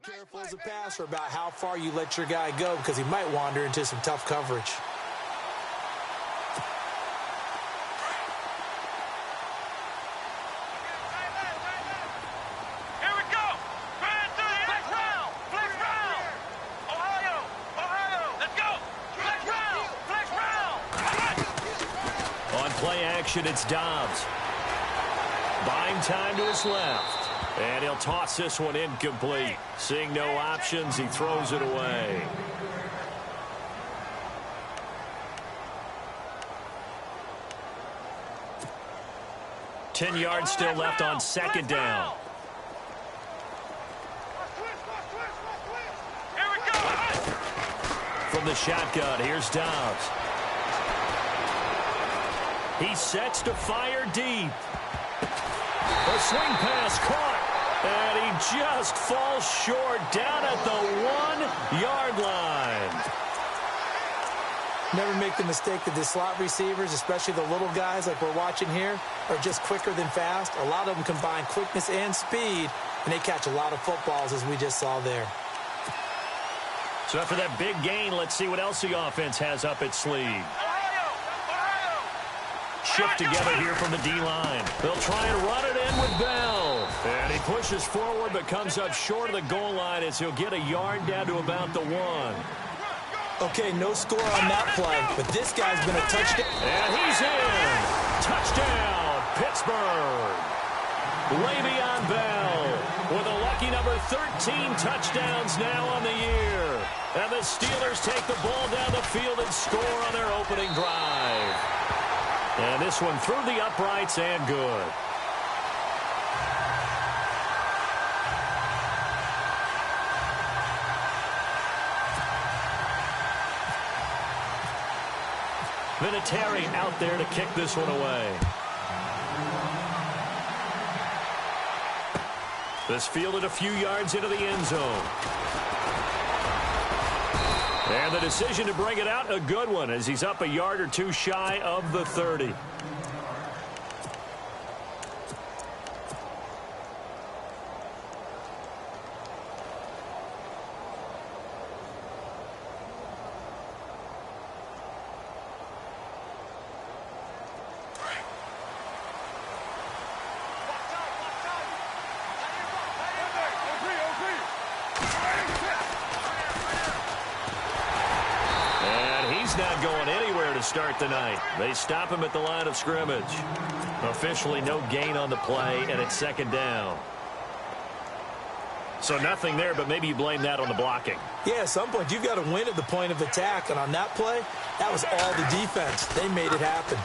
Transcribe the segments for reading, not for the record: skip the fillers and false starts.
Careful as a passer about how far you let your guy go because he might wander into some tough coverage. Here we go. Right through the flex round. Flex round. Ohio. Let's go. Flex round. On play action, it's Dobbs. Buying time to his left. And he'll toss this one incomplete. Seeing no options, he throws it away. Ten yards still left on second down. Here we go. From the shotgun, here's Dobbs. He sets to fire deep. A swing pass caught. And he just falls short down at the 1-yard line. Never make the mistake that the slot receivers, especially the little guys like we're watching here, are just quicker than fast. A lot of them combine quickness and speed, and they catch a lot of footballs, as we just saw there. So after that big gain, let's see what else the offense has up its sleeve. Shift together here from the D-line. They'll try and run it in with Bell. And he pushes forward but comes up short of the goal line as he'll get a yard down to about the 1. Okay, no score on that play, but this guy's been a touchdown. And he's in. Touchdown, Pittsburgh. Le'Veon Bell with a lucky number 13 touchdowns now on the year. And the Steelers take the ball down the field and score on their opening drive. And this one through the uprights and good. Vinatieri out there to kick this one away. This fielded a few yards into the end zone. And the decision to bring it out, a good one, as he's up a yard or two shy of the 30. Not going anywhere to start the night. They stop him at the line of scrimmage. Officially no gain on the play, and it's second down. So nothing there, but maybe you blame that on the blocking. Yeah, at some point you've got to win at the point of attack, and on that play, that was all the defense. They made it happen.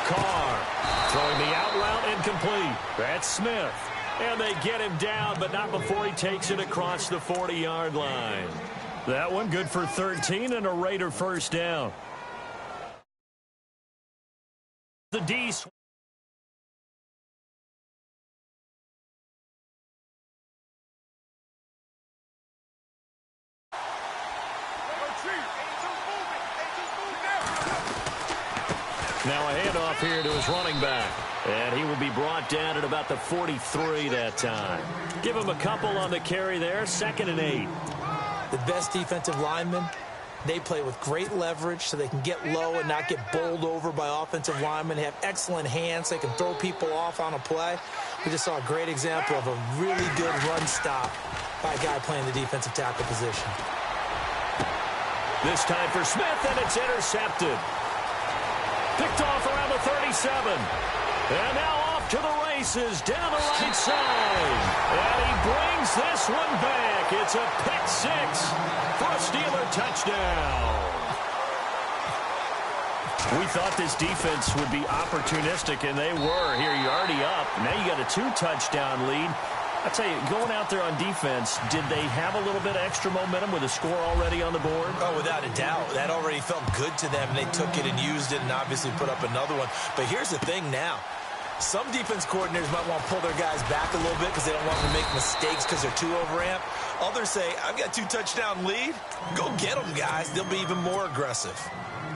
Carr throwing the out route incomplete. That's Smith. And they get him down, but not before he takes it across the 40-yard line. That one good for 13 and a Raider first down. The D. Now a handoff here to his running back. And he will be brought down at about the 43 that time. Give him a couple on the carry there. 2nd and 8. The best defensive linemen, they play with great leverage so they can get low and not get bowled over by offensive linemen. They have excellent hands. They can throw people off on a play. We just saw a great example of a really good run stop by a guy playing the defensive tackle position. This time for Smith, and it's intercepted. Picked off around the 37. And now off to the races down the right side. And he brings this one back. It's a pick 6 for a Steeler touchdown. We thought this defense would be opportunistic, and they were. Here, you're already up. Now you got a 2-touchdown lead. I tell you, going out there on defense, did they have a little bit of extra momentum with a score already on the board? Oh, without a doubt. That already felt good to them, and they took it and used it and obviously put up another one. But here's the thing now. Some defense coordinators might want to pull their guys back a little bit because they don't want them to make mistakes because they're too overamped. Others say, I've got a 2-touchdown lead. Go get them, guys. They'll be even more aggressive.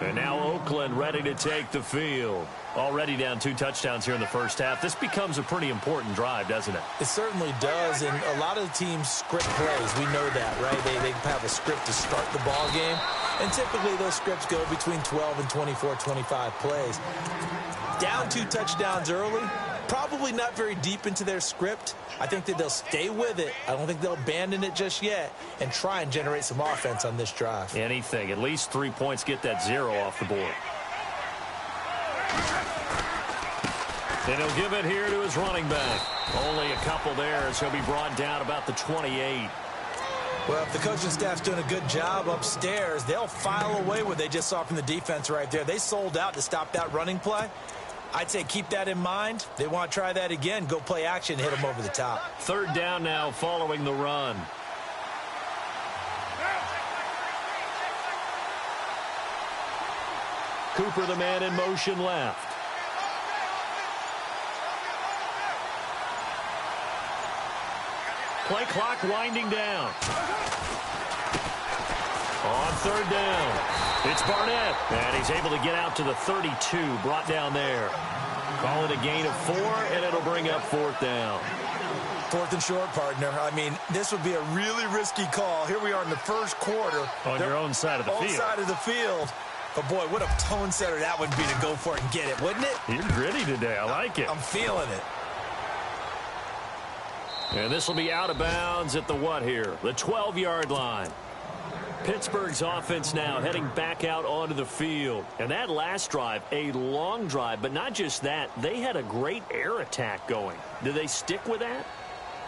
And now Oakland ready to take the field. Already down 2 touchdowns here in the first half. This becomes a pretty important drive, doesn't it? It certainly does, and a lot of the teams script plays. We know that, right? They have a script to start the ball game, and typically those scripts go between 12 and 24, 25 plays. Down 2 touchdowns early, probably not very deep into their script. I think that they'll stay with it. I don't think they'll abandon it just yet and try and generate some offense on this drive. Anything. At least 3 points, get that 0 off the board. And he'll give it here to his running back. Only a couple there as he'll be brought down about the 28. Well, if the coaching staff's doing a good job upstairs, they'll file away what they just saw from the defense right there. They sold out to stop that running play. I'd say keep that in mind. They want to try that again. Go play action, hit them over the top. 3rd down now following the run. Cooper, the man in motion left. Play clock winding down. On 3rd down, it's Barnett, and he's able to get out to the 32, brought down there. Call it a gain of 4, and it'll bring up 4th down. 4th and short, partner. I mean, this would be a really risky call. Here we are in the first quarter. On your own side of the field. Own side of the field. But, boy, what a tone setter that would be to go for it and get it, wouldn't it? You're gritty today. I like it. I'm feeling it. And this will be out of bounds at the what here? The 12-yard line. Pittsburgh's offense now heading back out onto the field. And that last drive, a long drive, but not just that. They had a great air attack going. Do they stick with that?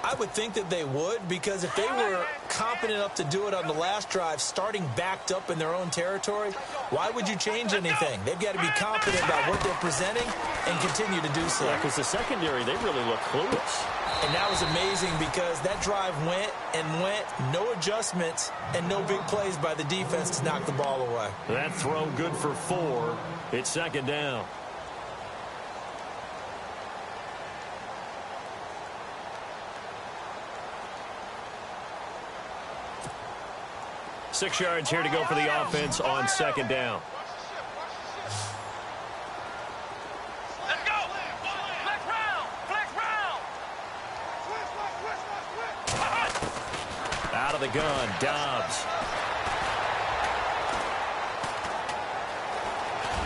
I would think that they would, because if they were competent enough to do it on the last drive, starting backed up in their own territory, why would you change anything? They've got to be confident about what they're presenting and continue to do so. Yeah, because the secondary, they really look clueless. And that was amazing because that drive went and went, no adjustments, and no big plays by the defense to knock the ball away. That throw good for 4. It's 2nd down. Six yards here to go for the offense on 2nd down. Let's go. Flex round. Flex round. Out of the gun, Dobbs.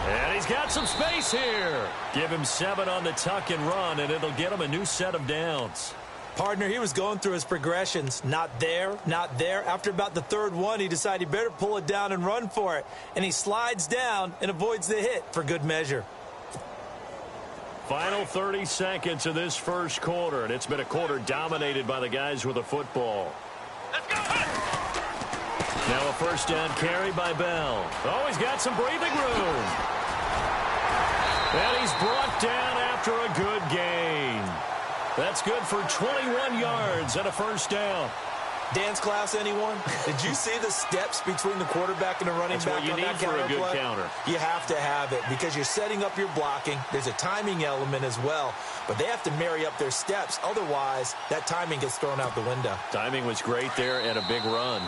And he's got some space here. Give him 7 on the tuck and run, and it'll get him a new set of downs. Partner, he was going through his progressions. Not there, not there. After about the 3rd one, he decided he better pull it down and run for it. And he slides down and avoids the hit for good measure. Final 30 seconds of this first quarter, and it's been a quarter dominated by the guys with the football. Let's go. Now a 1st down carry by Bell. Oh, he's got some breathing room. And he's brought down after a good gain. That's good for 21 yards and a 1st down. Dance class, anyone? Did you see the steps between the quarterback and the running back on that counter play? That's what you need for a good counter. You have to have it because you're setting up your blocking. There's a timing element as well, but they have to marry up their steps. Otherwise, that timing gets thrown out the window. Timing was great there and a big run.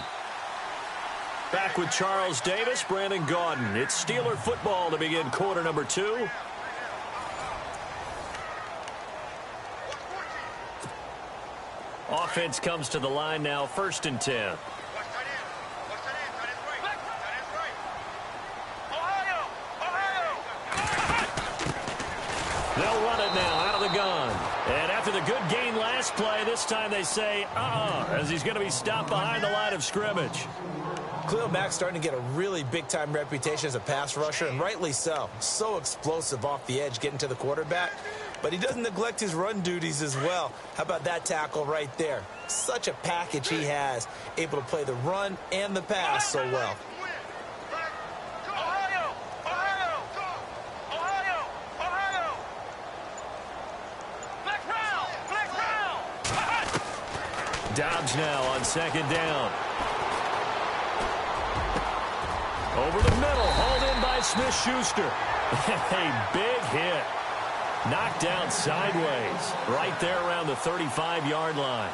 Back with Charles Davis, Brandon Gaudin. It's Steeler football to begin quarter number 2. Offense comes to the line now, 1st and 10. They'll run it now out of the gun. And after the good gain last play, this time they say, as he's going to be stopped behind the line of scrimmage. Khalil Mack's starting to get a really big-time reputation as a pass rusher, and rightly so. So explosive off the edge getting to the quarterback. But he doesn't neglect his run duties as well. How about that tackle right there? Such a package he has, able to play the run and the pass so well. Ohio! Ohio! Ohio! Ohio! Flex round! Flex round! Dobbs now on 2nd down. Over the middle, hauled in by Smith-Schuster. A big hit. Knocked down sideways, right there around the 35-yard line.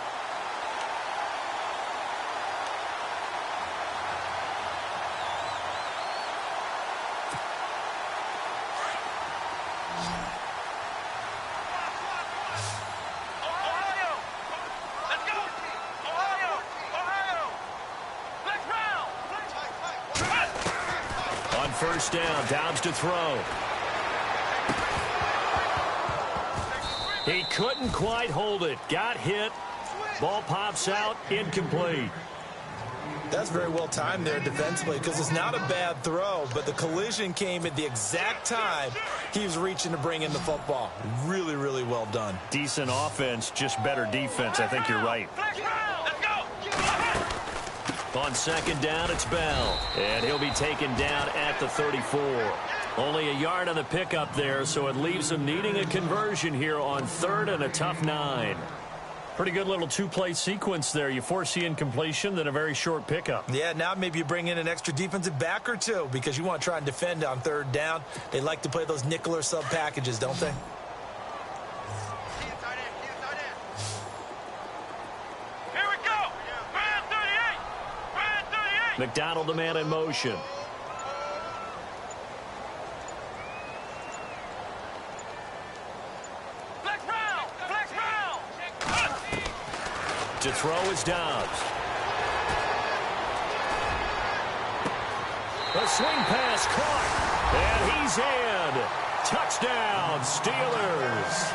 first down. Downs to throw. He couldn't quite hold it. Got hit. Ball pops out. Incomplete. That's very well timed there defensively because it's not a bad throw, but the collision came at the exact time he was reaching to bring in the football. Really, really well done. Decent offense, just better defense. I think you're right. On second down, it's Bell, and he'll be taken down at the 34. Only a yard on the pickup there, so it leaves him needing a conversion here on third and a tough 9. Pretty good little two-play sequence there. You force the incompletion, then a very short pickup. Yeah, now maybe you bring in an extra defensive back or two because you want to try and defend on third down. They like to play those nickel or sub packages, don't they? Here we go. Man 38. Man 38. McDonald, the man in motion. To throw is Dobbs. A swing pass caught, and he's in. Touchdown, Steelers.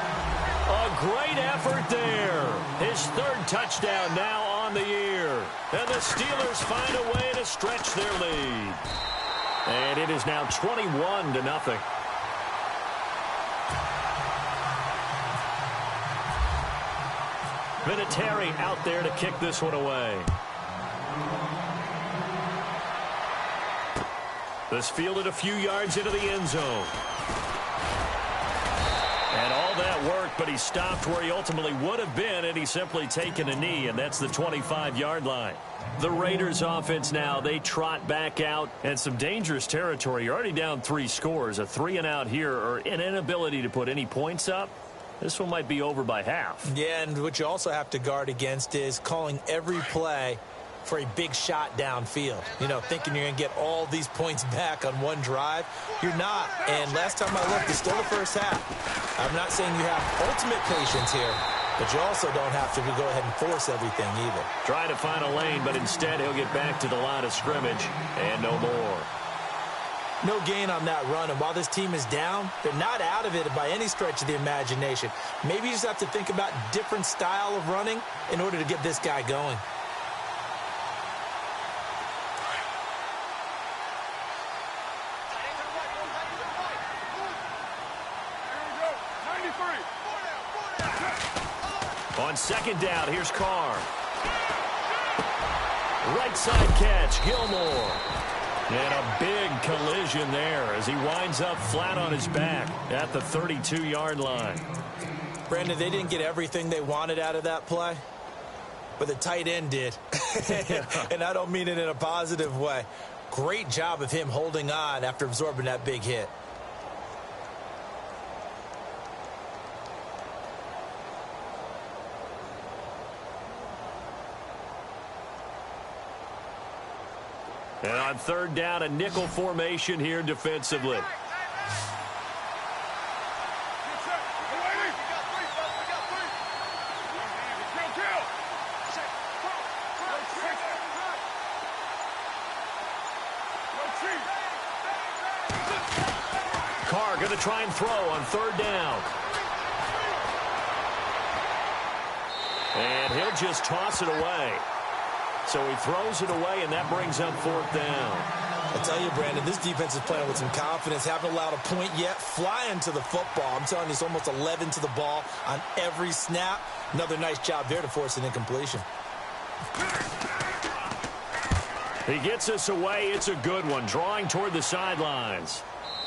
A great effort there. His third touchdown now on the year. And the Steelers find a way to stretch their lead. And it is now 21-0. Vinatieri out there to kick this one away. This fielded a few yards into the end zone. And all that work, but he stopped where he ultimately would have been, and he's simply taken a knee, and that's the 25-yard line. The Raiders offense now, they trot back out, and some dangerous territory. You're already down 3 scores. A 3-and-out here, or an inability to put any points up. This one might be over by half. Yeah, and what you also have to guard against is calling every play for a big shot downfield. You know, thinking you're going to get all these points back on one drive. You're not. And last time I looked, it's still the first half. I'm not saying you have ultimate patience here, but you also don't have to go ahead and force everything either. Trying to find a lane, but instead he'll get back to the line of scrimmage and no more. No gain on that run, and while this team is down, they're not out of it by any stretch of the imagination. Maybe you just have to think about different style of running in order to get this guy going. On second down, here's Carr. Right side catch, Gilmore. And a big collision there as he winds up flat on his back at the 32-yard line. Brandon, they didn't get everything they wanted out of that play, but the tight end did. And I don't mean it in a positive way. Great job of him holding on after absorbing that big hit. And on third down, a nickel formation here defensively. Carr going to try and throw on third down. And he'll just toss it away. So he throws it away, and that brings up fourth down. I tell you, Brandon, this defense is playing with some confidence. Haven't allowed a point yet. Flying to the football. I'm telling you, it's almost 11 to the ball on every snap. Another nice job there to force an incompletion. He gets us away. It's a good one. Drawing toward the sidelines.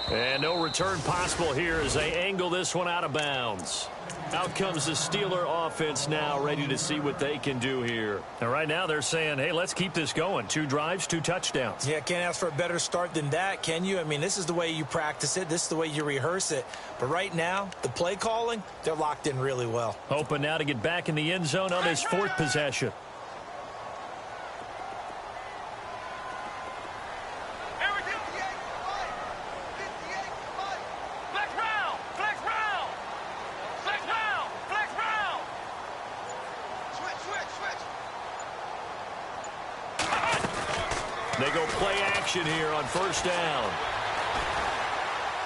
And no return possible here as they angle this one out of bounds. Out comes the Steeler offense now, ready to see what they can do here. And right now they're saying, hey, let's keep this going. 2 drives, 2 touchdowns. Yeah, can't ask for a better start than that, can you? I mean, this is the way you practice it. This is the way you rehearse it. But right now, the play calling, they're locked in really well. Hoping now to get back in the end zone on his 4th possession. They go play action here on first down.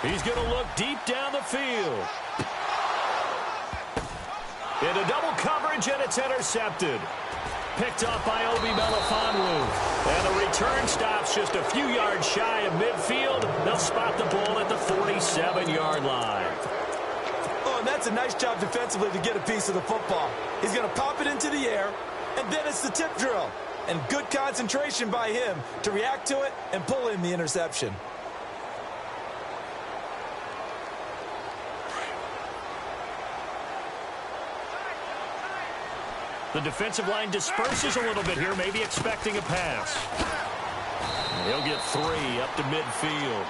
He's going to look deep down the field. Into double coverage, and it's intercepted. Picked off by Obi Melifonwu. And the return stops just a few yards shy of midfield. They'll spot the ball at the 47-yard line. Oh, and that's a nice job defensively to get a piece of the football. He's going to pop it into the air, and then it's the tip drill. And good concentration by him to react to it and pull in the interception. The defensive line disperses a little bit here, maybe expecting a pass. And he'll get 3 up to midfield.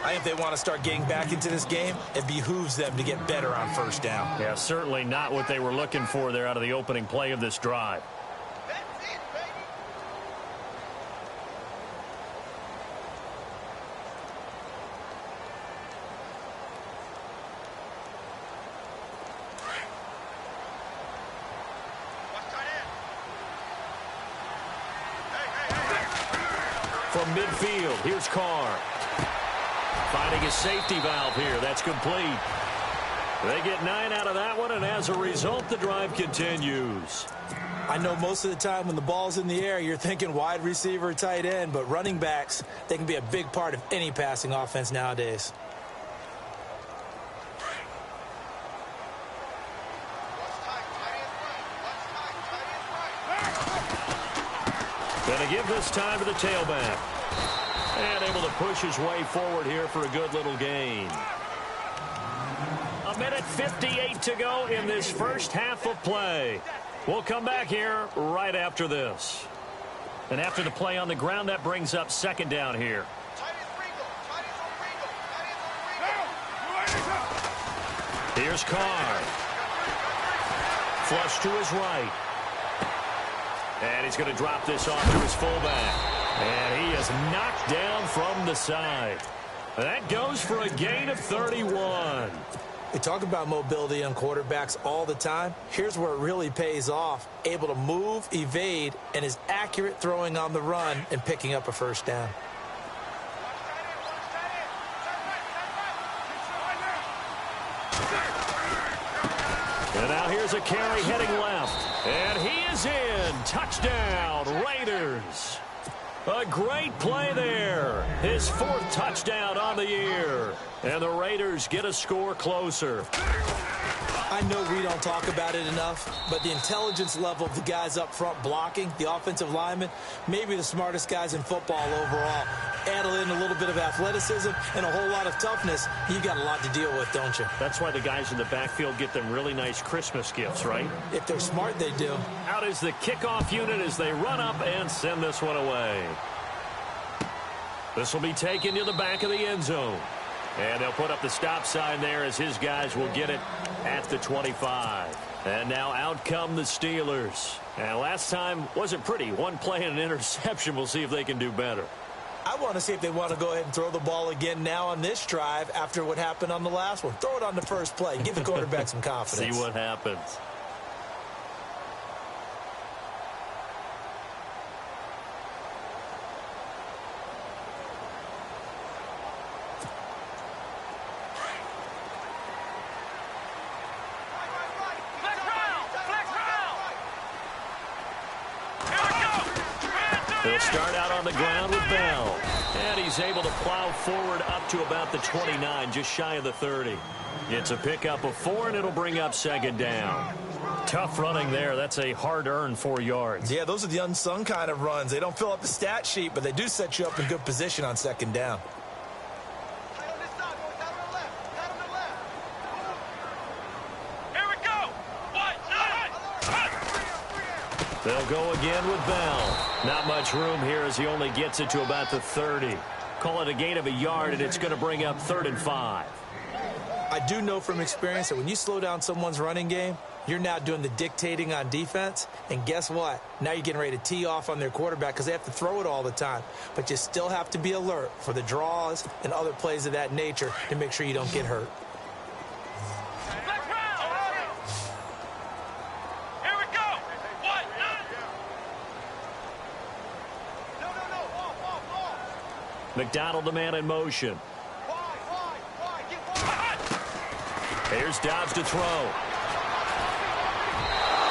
I think if they want to start getting back into this game, it behooves them to get better on first down. Yeah, certainly not what they were looking for there out of the opening play of this drive. From midfield, here's Carr. Finding a safety valve here. That's complete. They get 9 out of that one, and as a result, the drive continues. I know most of the time when the ball's in the air, you're thinking wide receiver, tight end, but running backs, they can be a big part of any passing offense nowadays. Going to give this time to the tailback. And able to push his way forward here for a good little gain. 1:58 to go in this first half of play. We'll come back here right after this. And after the play on the ground, that brings up second down here. Here's Carr. Flush to his right. And he's going to drop this off to his fullback. And he is knocked down from the side. That goes for a gain of 31. We talk about mobility on quarterbacks all the time. Here's where it really pays off. Able to move, evade, and is accurate throwing on the run and picking up a first down. And now here's a carry heading left. And he is in. Touchdown, Raiders. A great play there. His 4th touchdown on the year. And the Raiders get a score closer. I know we don't talk about it enough, but the intelligence level of the guys up front blocking, the offensive linemen, maybe the smartest guys in football overall. Add in a little bit of athleticism and a whole lot of toughness, you got a lot to deal with, don't you? That's why the guys in the backfield get them really nice Christmas gifts, right? If they're smart, they do. Out is the kickoff unit as they run up and send this one away. This will be taken to the back of the end zone. And they'll put up the stop sign there as his guys will get it at the 25. And now out come the Steelers. And last time wasn't pretty. One play and an interception. We'll see if they can do better. I want to see if they want to go ahead and throw the ball again now on this drive after what happened on the last one. Throw it on the first play. Give the quarterback some confidence. See what happens. They'll start out on the ground with Bell. And he's able to plow forward up to about the 29, just shy of the 30. It's a pickup of 4, and it'll bring up second down. Tough running there. That's a hard-earned 4 yards. Yeah, those are the unsung kind of runs. They don't fill up the stat sheet, but they do set you up in good position on second down. They'll go again with Bell. Not much room here as he only gets it to about the 30. Call it a gain of a yard, and it's going to bring up 3rd and 5. I do know from experience that when you slow down someone's running game, you're now doing the dictating on defense. And guess what? Now you're getting ready to tee off on their quarterback because they have to throw it all the time. But you still have to be alert for the draws and other plays of that nature to make sure you don't get hurt. McDonald, the man in motion. Here's Dobbs to throw.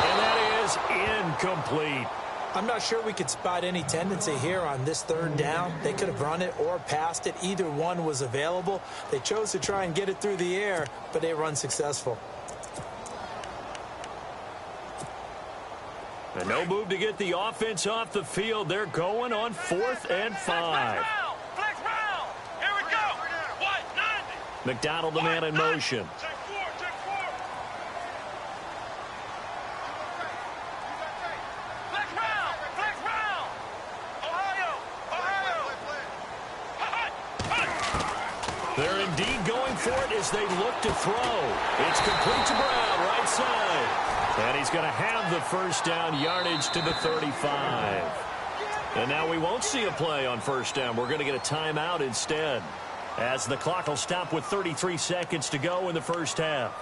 And that is incomplete. I'm not sure we could spot any tendency here on this third down. They could have run it or passed it. Either one was available. They chose to try and get it through the air, but they were unsuccessful. And no move to get the offense off the field. They're going on 4th and 5. Flex round. Here we go. 190. McDonald, the man in motion. Check 4, check 4. Flex round. Flex round. Ohio. They're indeed going for it as they look to throw. It's complete to Brown, right side. And he's going to have the first down, yardage to the 35. And now we won't see a play on first down. We're going to get a timeout instead, as the clock will stop with 33 seconds to go in the first half.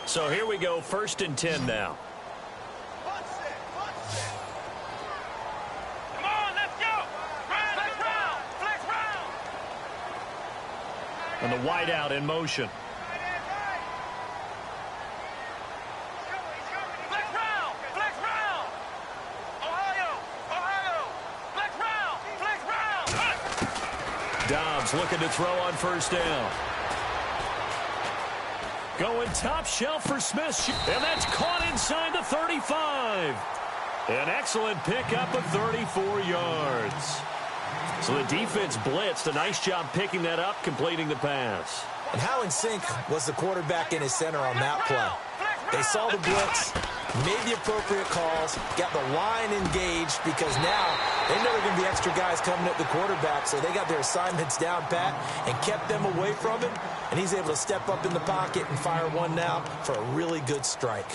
So here we go, 1st and 10 now. Come on, let's go. Flex round. Flex round. And the wideout in motion. Flex round. Flex round. Ohio. Flex round. Flex round. Dobbs looking to throw on first down. Going top shelf for Smith. And that's caught inside the 35. An excellent pickup of 34 yards. So the defense blitzed. A nice job picking that up, completing the pass. And how in sync was the quarterback in his center on that play? They saw the blitz, made the appropriate calls, got the line engaged, because now they know there are going to be extra guys coming at the quarterback, so they got their assignments down pat and kept them away from him, and he's able to step up in the pocket and fire one now for a really good strike.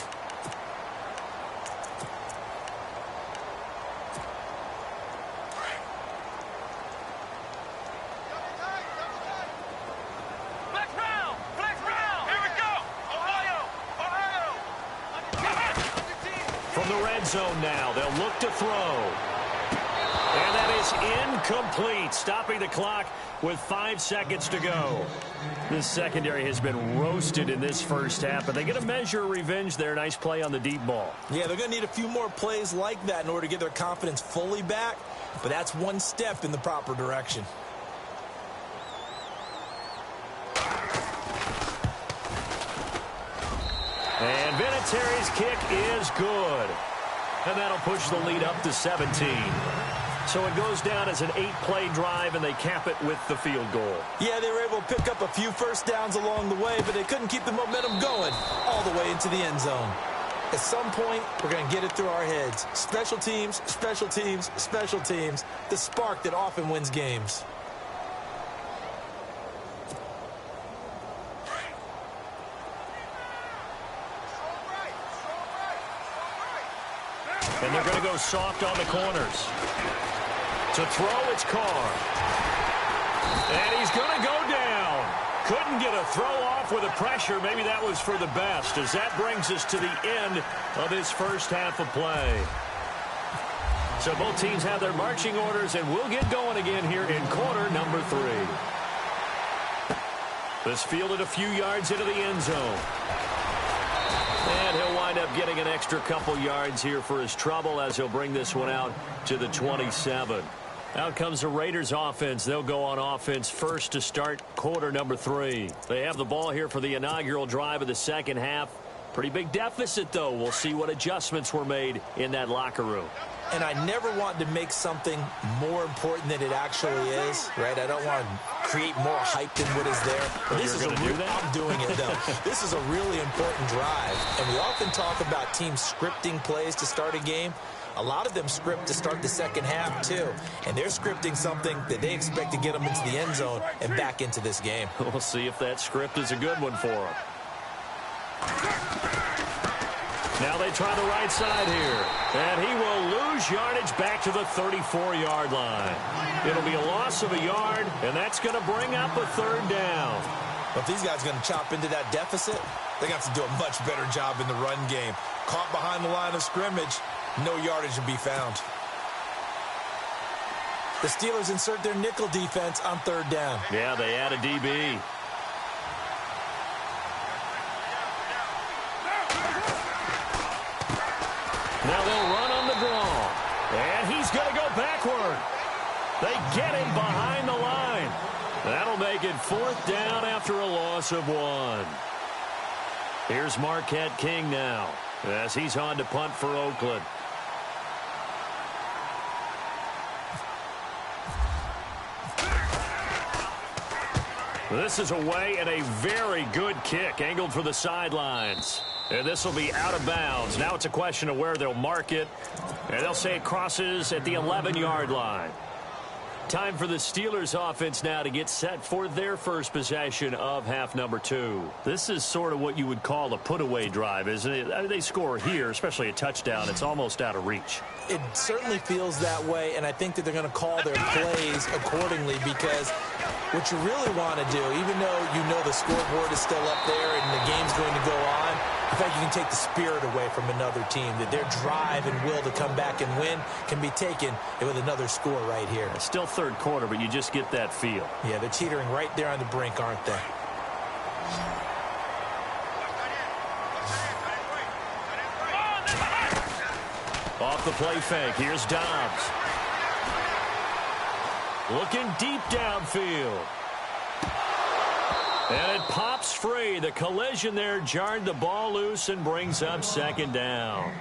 Zone now. They'll look to throw. And that is incomplete, stopping the clock with 5 seconds to go. This secondary has been roasted in this first half, but they get a measure of revenge there. Nice play on the deep ball. Yeah, they're going to need a few more plays like that in order to get their confidence fully back, but that's one step in the proper direction. And Vinatieri's kick is good. And that'll push the lead up to 17. So it goes down as an 8-play drive, and they cap it with the field goal. Yeah, they were able to pick up a few first downs along the way, but they couldn't keep the momentum going all the way into the end zone. At some point, we're going to get it through our heads. Special teams, special teams, special teams. The spark that often wins games. And they're going to go soft on the corners. To throw, it's Carr. And he's going to go down. Couldn't get a throw off with the pressure. Maybe that was for the best, as that brings us to the end of this first half of play. So both teams have their marching orders, and we'll get going again here in quarter number 3. This fielded a few yards into the end zone. And he'll wind up getting an extra couple yards here for his trouble, as he'll bring this one out to the 27. Out comes the Raiders offense. They'll go on offense first to start quarter number 3. They have the ball here for the inaugural drive of the second half. Pretty big deficit, though. We'll see what adjustments were made in that locker room. And I never want to make something more important than it actually is, right? I don't want to create more hype than what is there. But this is I'm doing it, though. This is a really important drive. And we often talk about teams scripting plays to start a game. A lot of them script to start the second half, too. And they're scripting something that they expect to get them into the end zone and back into this game. We'll see if that script is a good one for them. Now they try the right side here. And he will lose yardage back to the 34-yard line. It'll be a loss of a yard, and that's going to bring up a third down. But if these guys are going to chop into that deficit, they got to do a much better job in the run game. Caught behind the line of scrimmage, no yardage to be found. The Steelers insert their nickel defense on third down. Yeah, they add a DB. Now they'll run on the draw. And he's going to go backward. They get him behind the line. That'll make it 4th down after a loss of 1. Here's Marquette King now as he's on to punt for Oakland. This is away and a very good kick angled for the sidelines. And this will be out of bounds. Now it's a question of where they'll mark it. And they'll say it crosses at the 11-yard line. Time for the Steelers offense now to get set for their first possession of half number 2. This is sort of what you would call a put-away drive, isn't it? I mean, they score here, especially a touchdown. It's almost out of reach. It certainly feels that way, and I think that they're going to call their plays accordingly because what you really want to do, even though you know the scoreboard is still up there and the game's going to go on, in fact, you can take the spirit away from another team, that their drive and will to come back and win can be taken with another score right here. It's still third quarter, but you just get that feel. Yeah, they're teetering right there on the brink, aren't they? Off the play fake, here's Dobbs. Looking deep downfield. And it pops free. The collision there jarred the ball loose and brings up 2nd down.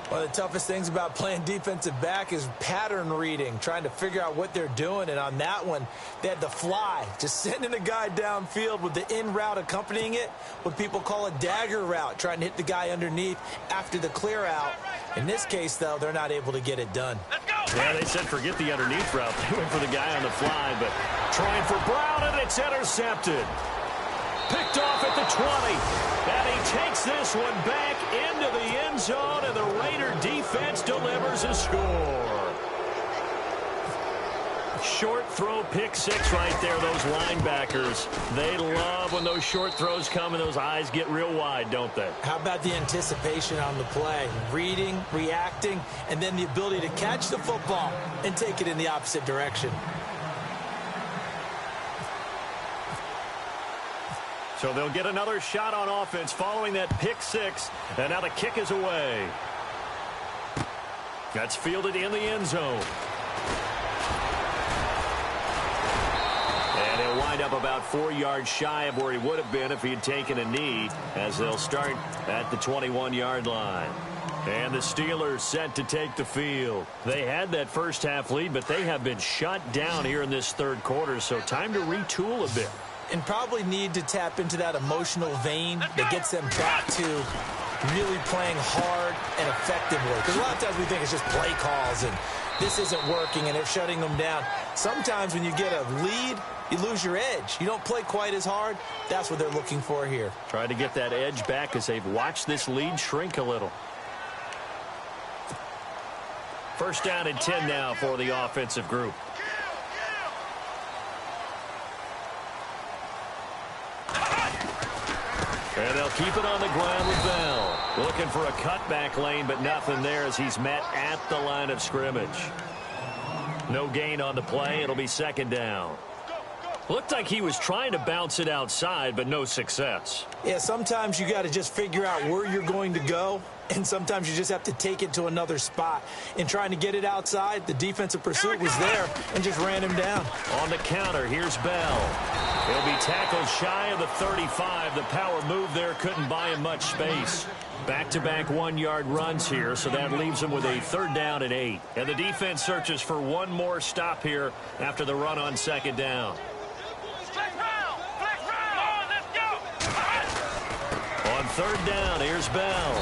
One of the toughest things about playing defensive back is pattern reading, trying to figure out what they're doing. And on that one, they had the fly, just sending a guy downfield with the in route accompanying it, what people call a dagger route, trying to hit the guy underneath after the clear out. In this case, though, they're not able to get it done. Yeah, they said forget the underneath route. They went for the guy on the fly, but trying for Brown, and it's intercepted. Picked off at the 20. And he takes this one back into the end zone, and the Raider defense delivers a score. Short throw, pick 6 right there, those linebackers. They love when those short throws come and those eyes get real wide, don't they? How about the anticipation on the play? Reading, reacting, and then the ability to catch the football and take it in the opposite direction. So they'll get another shot on offense following that pick 6, and now the kick is away. That's fielded in the end zone. And he'll wind up about 4 yards shy of where he would have been if he had taken a knee, as they'll start at the 21-yard line. And the Steelers set to take the field. They had that first half lead, but they have been shut down here in this third quarter, so time to retool a bit. And probably need to tap into that emotional vein that gets them back to really playing hard and effectively. Because a lot of times we think it's just play calls and this isn't working and they're shutting them down. Sometimes when you get a lead, you lose your edge. You don't play quite as hard. That's what they're looking for here. Try to get that edge back as they've watched this lead shrink a little. 1st down and 10 now for the offensive group. And they'll keep it on the ground with Bell. Looking for a cutback lane, but nothing there as he's met at the line of scrimmage. No gain on the play. It'll be 2nd down. Looked like he was trying to bounce it outside, but no success. Yeah, sometimes you got to just figure out where you're going to go, and sometimes you just have to take it to another spot. In trying to get it outside, the defensive pursuit was there and just ran him down. On the counter, here's Bell. He'll be tackled shy of the 35. The power move there couldn't buy him much space. Back-to-back 1-yard runs here, so that leaves him with a 3rd down and 8. And the defense searches for one more stop here after the run on 2nd down. On 3rd down, here's Bell.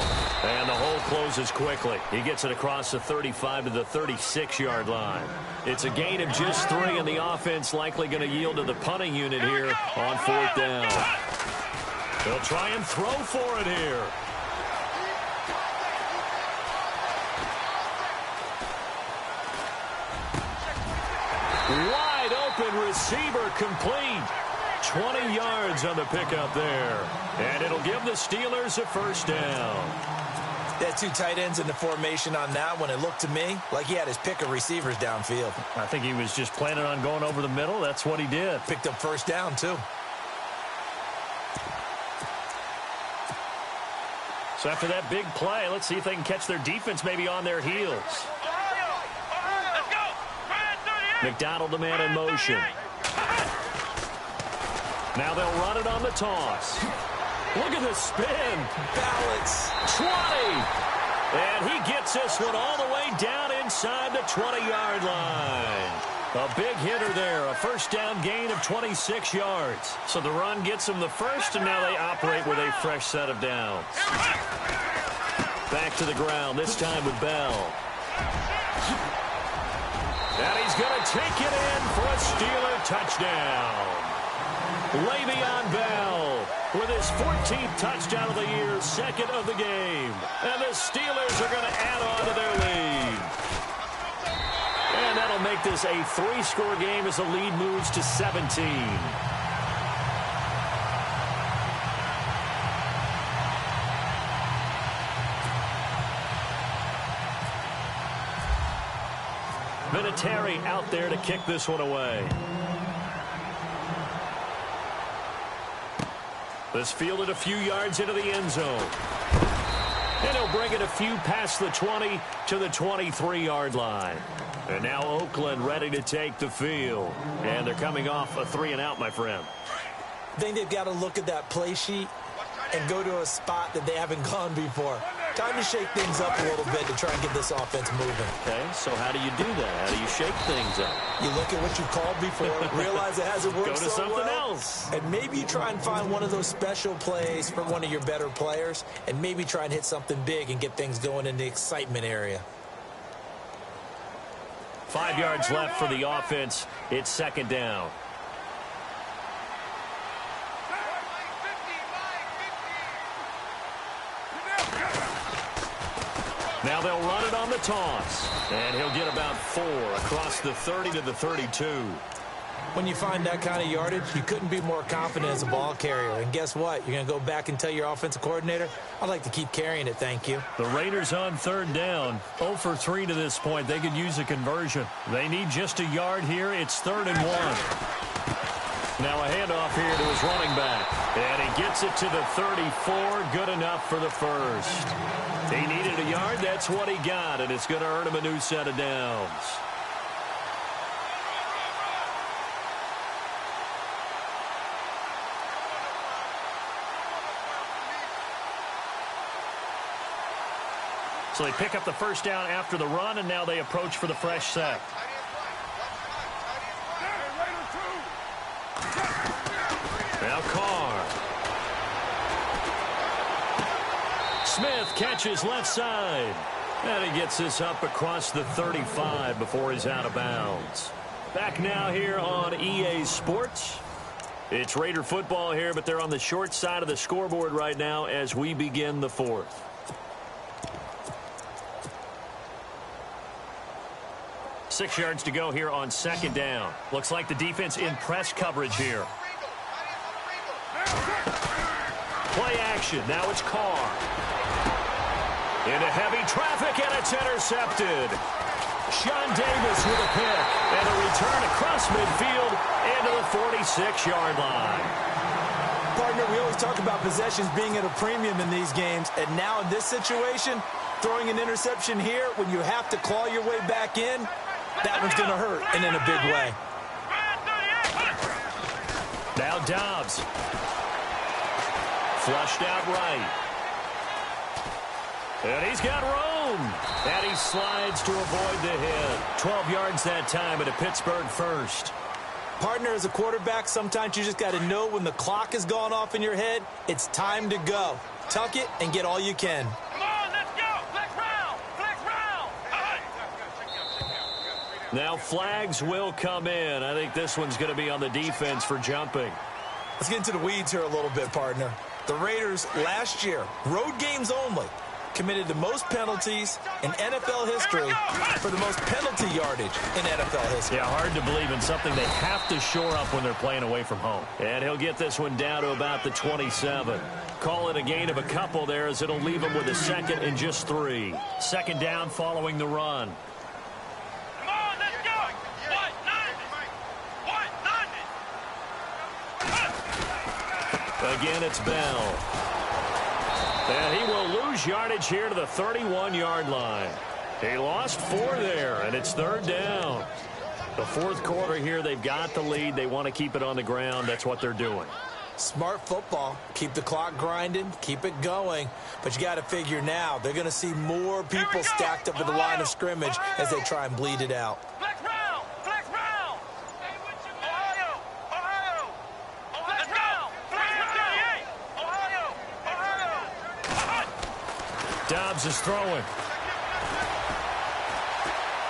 And the hole closes quickly. He gets it across the 35 to the 36-yard line. It's a gain of just 3, and the offense likely going to yield to the punting unit here on 4th down. They'll try and throw for it here. Wide open receiver complete. 20 yards on the pickup there. And it'll give the Steelers a 1st down. They had 2 tight ends in the formation on that one. It looked to me like he had his pick of receivers downfield. I think he was just planning on going over the middle. That's what he did. Picked up 1st down, too. So after that big play, let's see if they can catch their defense maybe on their heels. Let's go. McDonald, the man in motion. Now they'll run it on the toss. Look at the spin. Balance. 20. And he gets this one all the way down inside the 20-yard line. A big hitter there. A first down gain of 26 yards. So the run gets them the first, and now they operate with a fresh set of downs. Back to the ground, this time with Bell. And he's going to take it in for a Steeler touchdown. Le'Veon Bell with his 14th touchdown of the year, second of the game. And the Steelers are going to add on to their lead. And that'll make this a 3-score game as the lead moves to 17. Vinatieri out there to kick this one away. This fielded a few yards into the end zone. And he'll bring it a few past the 20 to the 23-yard line. And now Oakland ready to take the field. And they're coming off a 3-and-out, my friend. I think they've got to look at that play sheet and go to a spot that they haven't gone before. Time to shake things up a little bit to try and get this offense moving. Okay, so how do you do that? How do you shake things up? You look at what you called before, realize it hasn't worked Go to so something well, else. and maybe you try and find one of those special plays for one of your better players, and maybe try and hit something big and get things going in the excitement area. 5 yards left for the offense. It's second down. Now they'll run it on the toss. And he'll get about 4 across the 30 to the 32. When you find that kind of yardage, you couldn't be more confident as a ball carrier. And guess what? You're going to go back and tell your offensive coordinator, I'd like to keep carrying it, thank you. The Raiders on third down. 0 for 3 to this point. They could use a conversion. They need just a yard here. It's 3rd and 1. Now a handoff here to his running back. And he gets it to the 34. Good enough for the first. He needed a yard. That's what he got. And it's going to earn him a new set of downs. So they pick up the first down after the run, and now they approach for the fresh set. Now Carr. Smith catches left side. And he gets this up across the 35 before he's out of bounds. Back now here on EA Sports. It's Raider football here, but they're on the short side of the scoreboard right now as we begin the fourth. Six yards to go here on second down. Looks like the defense in press coverage here. Play action. Now it's Carr. Into heavy traffic, and it's intercepted. Sean Davis with a pick. And a return across midfield into the 46-yard line. Partner, we always talk about possessions being at a premium in these games. And now in this situation, throwing an interception here when you have to claw your way back in, that one's going to hurt, and in a big way. Now Dobbs. Flushed out right. And he's got room. And he slides to avoid the hit. 12 yards that time at a Pittsburgh first. Partner, as a quarterback, sometimes you just got to know when the clock has gone off in your head, it's time to go. Tuck it and get all you can. Come on, let's go. Flex round. Flex round. Now flags will come in. I think this one's going to be on the defense for jumping. Let's get into the weeds here a little bit, partner. The Raiders last year, road games only, committed the most penalties in NFL history for the most penalty yardage in NFL history. Yeah, hard to believe in something they have to shore up when they're playing away from home. And he'll get this one down to about the 27. Call it a gain of a couple there as it'll leave him with a second and just 3. Second down following the run. Come on, let's go. What? Nothing. Again, it's Bell. And he will lose yardage here to the 31-yard line. He lost 4 there, and it's 3rd down. The 4th quarter here, they've got the lead. They want to keep it on the ground. That's what they're doing. Smart football. Keep the clock grinding. Keep it going. But you got to figure now, they're going to see more people stacked up at the line of scrimmage as they try and bleed it out. Flex round! Flex round! Ohio! Ohio! Let's go! Flex round! Ohio! Ohio! Dobbs is throwing.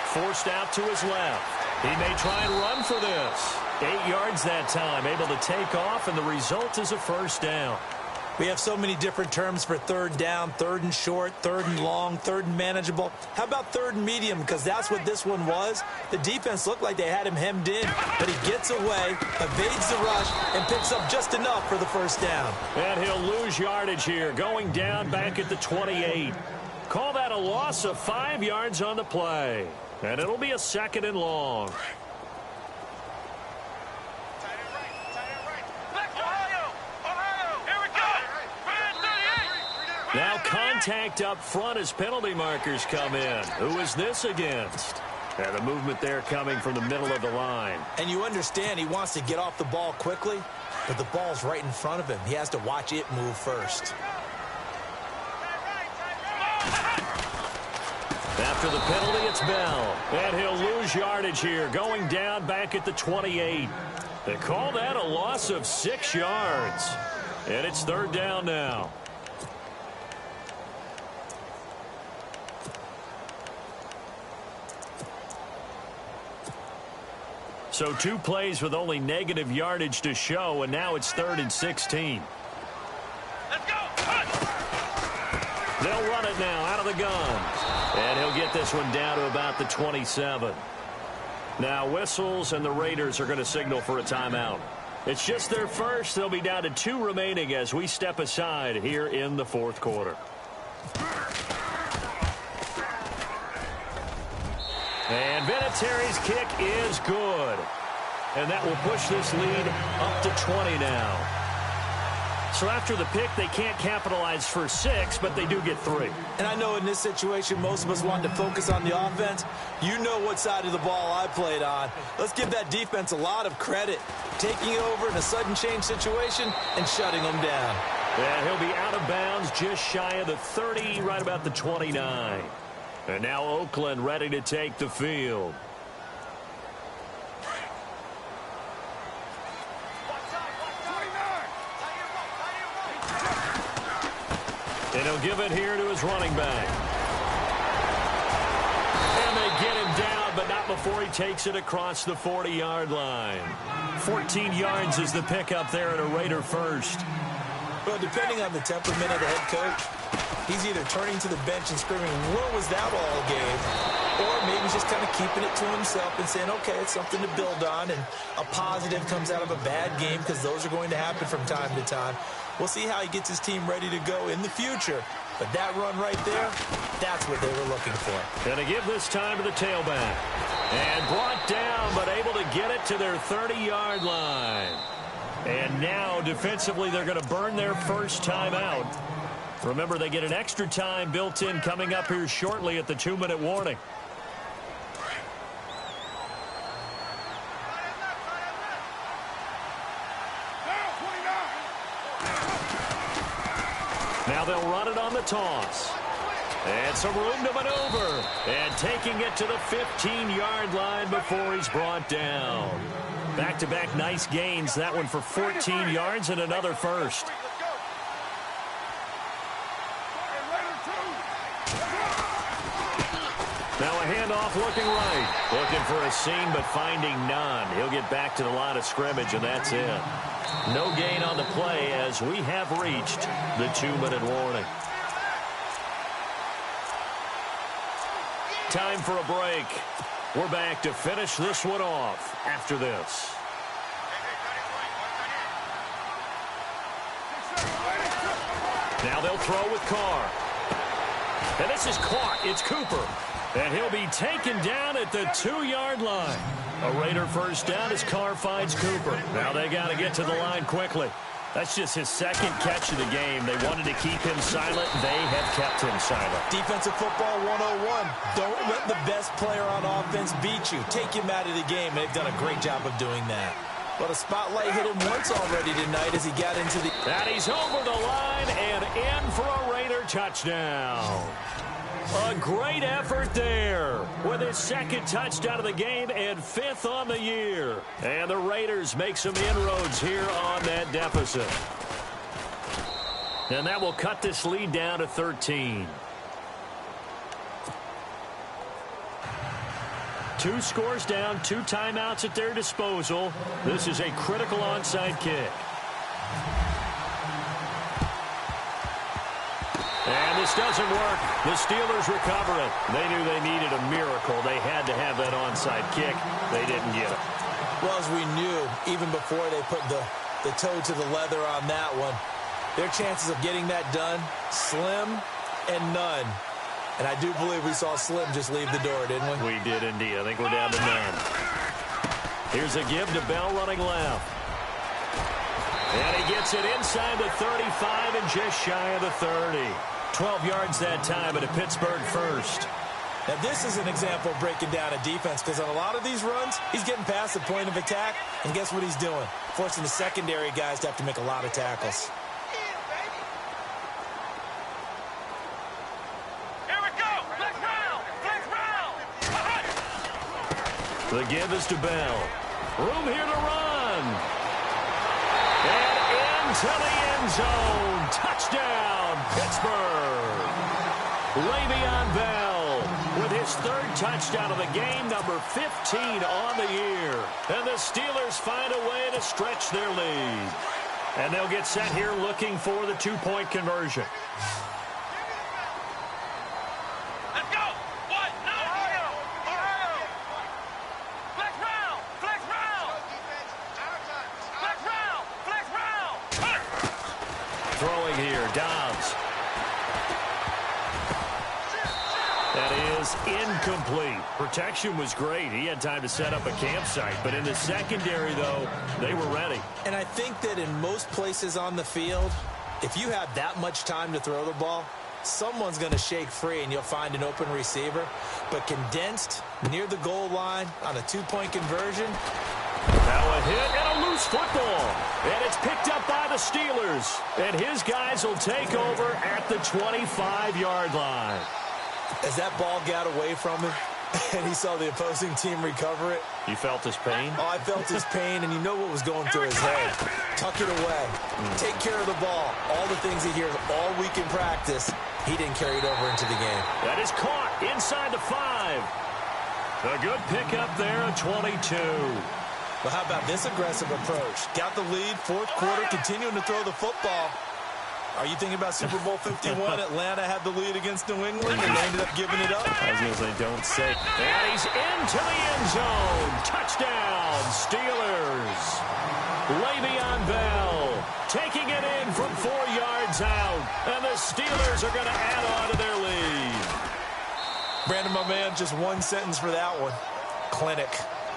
Forced out to his left. He may try and run for this. 8 yards that time, able to take off, and the result is a 1st down. We have so many different terms for 3rd down, 3rd and short, 3rd and long, 3rd and manageable. How about 3rd and medium? Because that's what this one was. The defense looked like they had him hemmed in, but he gets away, evades the rush, and picks up just enough for the 1st down. And he'll lose yardage here, going down back at the 28. Call that a loss of 5 yards on the play. And it'll be a 2nd and long. Now contact up front as penalty markers come in. Who is this against? And the movement there coming from the middle of the line. And you understand he wants to get off the ball quickly, but the ball's right in front of him. He has to watch it move first. After the penalty, it's Bell. And he'll lose yardage here, going down back at the 28. They call that a loss of 6 yards. And it's 3rd down now. So 2 plays with only negative yardage to show, and now it's 3rd and 16. Let's go! They'll run it now out of the gun. And he'll get this one down to about the 27. Now whistles, and the Raiders are going to signal for a timeout. It's just their first. They'll be down to 2 remaining as we step aside here in the 4th quarter. And Vinatieri's kick is good. And that will push this lead up to 20 now. So after the pick, they can't capitalize for 6, but they do get 3. And I know in this situation, most of us want to focus on the offense. You know what side of the ball I played on. Let's give that defense a lot of credit. Taking it over in a sudden change situation and shutting them down. And he'll be out of bounds just shy of the 30, right about the 29. And now Oakland ready to take the field. And he'll give it here to his running back. And they get him down, but not before he takes it across the 40-yard line. 14 yards is the pickup there at a Raider first. Well, depending on the temperament of the head coach, he's either turning to the bench and screaming, "Where was that all game?" Or maybe just kind of keeping it to himself and saying, okay, it's something to build on, and a positive comes out of a bad game, because those are going to happen from time to time. We'll see how he gets his team ready to go in the future. But that run right there, that's what they were looking for. Going to give this time to the tailback. And brought down, but able to get it to their 30-yard line. And now, defensively, they're going to burn their first timeout. Remember, they get an extra time built in coming up here shortly at the 2-minute warning. Now they'll run it on the toss. And some room to maneuver. And taking it to the 15-yard line before he's brought down. Back-to-back nice gains. That one for 14 yards and another first. Now a handoff looking right. Looking for a seam but finding none. He'll get back to the line of scrimmage, and that's it. No gain on the play as we have reached the 2-minute warning. Time for a break. We're back to finish this one off after this. Now they'll throw with Carr. And this is caught. It's Cooper. And he'll be taken down at the 2-yard line. A Raider first down as Carr finds Cooper. Now they got to get to the line quickly. That's just his second catch of the game. They wanted to keep him silent. They have kept him silent. Defensive football 101. Don't let the best player on offense beat you. Take him out of the game. They've done a great job of doing that. But a spotlight hit him once already tonight as he got into the... And he's over the line and in for a Raider touchdown. A great effort there with his second touchdown of the game and 5th on the year. And the Raiders make some inroads here on that deficit. And that will cut this lead down to 13. 2 scores down, 2 timeouts at their disposal. This is a critical onside kick. And this doesn't work. The Steelers recover it. They knew they needed a miracle. They had to have that onside kick. They didn't get it. Well, as we knew, even before they put the toe to the leather on that one, their chances of getting that done, slim and none. And I do believe we saw Slim just leave the door, didn't we? We did indeed. I think we're down to none. Here's a give to Bell running left. And he gets it inside the 35 and just shy of the 30. 12 yards that time at a Pittsburgh first. Now, this is an example of breaking down a defense because on a lot of these runs, he's getting past the point of attack, and guess what he's doing? Forcing the secondary guys to have to make a lot of tackles. Here we go. Flex round. Flex round. The give is to Bell. Room here to run. And into the end zone. Touchdown, Pittsburgh. Le'Veon Bell with his 3rd touchdown of the game, number 15 on the year. And the Steelers find a way to stretch their lead. And they'll get set here looking for the 2-point conversion. Let's go. What? No. Ohio. Ohio. Flex round. Flex round. Flex round. Flex round. Throwing here, Dobbs. That is incomplete. Protection was great. He had time to set up a campsite. But in the secondary, though, they were ready. And I think that in most places on the field, if you have that much time to throw the ball, someone's going to shake free and you'll find an open receiver. But condensed near the goal line on a 2-point conversion. Now a hit and a loose football. And it's picked up by the Steelers. And his guys will take over at the 25-yard line. As that ball got away from him and he saw the opposing team recover it. You felt his pain? Oh, I felt his pain, and you know what was going through his head. Tuck it away. Take care of the ball. All the things he hears all week in practice, he didn't carry it over into the game. That is caught inside the 5. A good pickup there at 22. Well, how about this aggressive approach? Got the lead, 4th quarter, continuing to throw the football. Are you thinking about Super Bowl 51? Atlanta had the lead against New England, and they ended up giving it up? I was going to say, don't say. And he's into the end zone. Touchdown, Steelers. Le'Veon Bell taking it in from 4 yards out. And the Steelers are going to add on to their lead. Brandon, my man, just one sentence for that one. Clinic.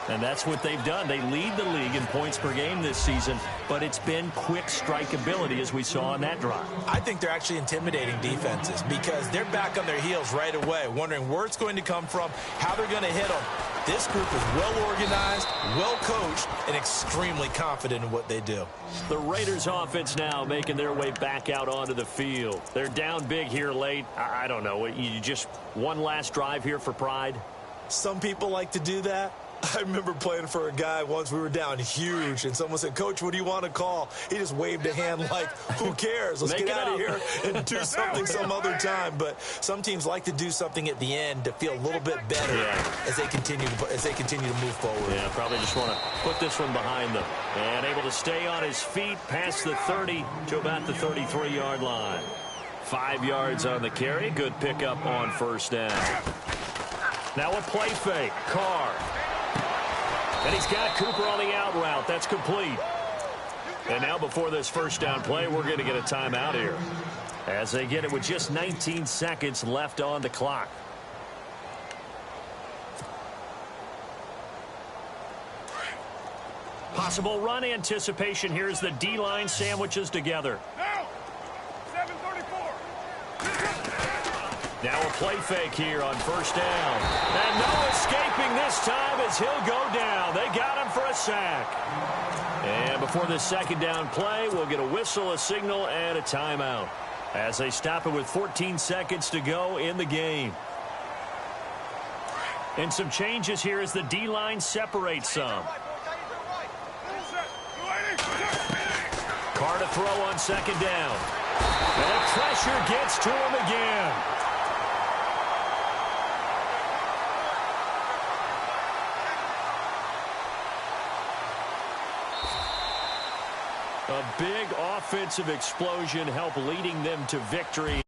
And that's what they've done. They lead the league in points per game this season, but it's been quick strike ability as we saw on that drive. I think they're actually intimidating defenses because they're back on their heels right away, wondering where it's going to come from, how they're going to hit them. This group is well organized, well coached, and extremely confident in what they do. The Raiders offense now making their way back out onto the field. They're down big here late. I don't know. You just one last drive here for pride? Some people like to do that. I remember playing for a guy once. We were down huge, and someone said, "Coach, what do you want to call?" He just waved a hand like, who cares? Let's get out of here and do something some other time. But some teams like to do something at the end to feel a little bit better as they continue to move forward. Yeah, probably just want to put this one behind them. And able to stay on his feet past the 30 to about the 33-yard line. 5 yards on the carry. Good pickup on first down. Now a play fake. Carr. And he's got Cooper on the out route. That's complete. And now before this first down play, we're going to get a timeout here. As they get it with just 19 seconds left on the clock. Possible run anticipation here as the D-line sandwiches together. Now, 7:34. Now a play fake here on first down. And no escaping this time as he'll go down. They got him for a sack. And before the second down play, we'll get a whistle, a signal, and a timeout as they stop it with 14 seconds to go in the game. And some changes here as the D-line separates some. Carr to throw on second down. And the pressure gets to him again. A big offensive explosion helped leading them to victory.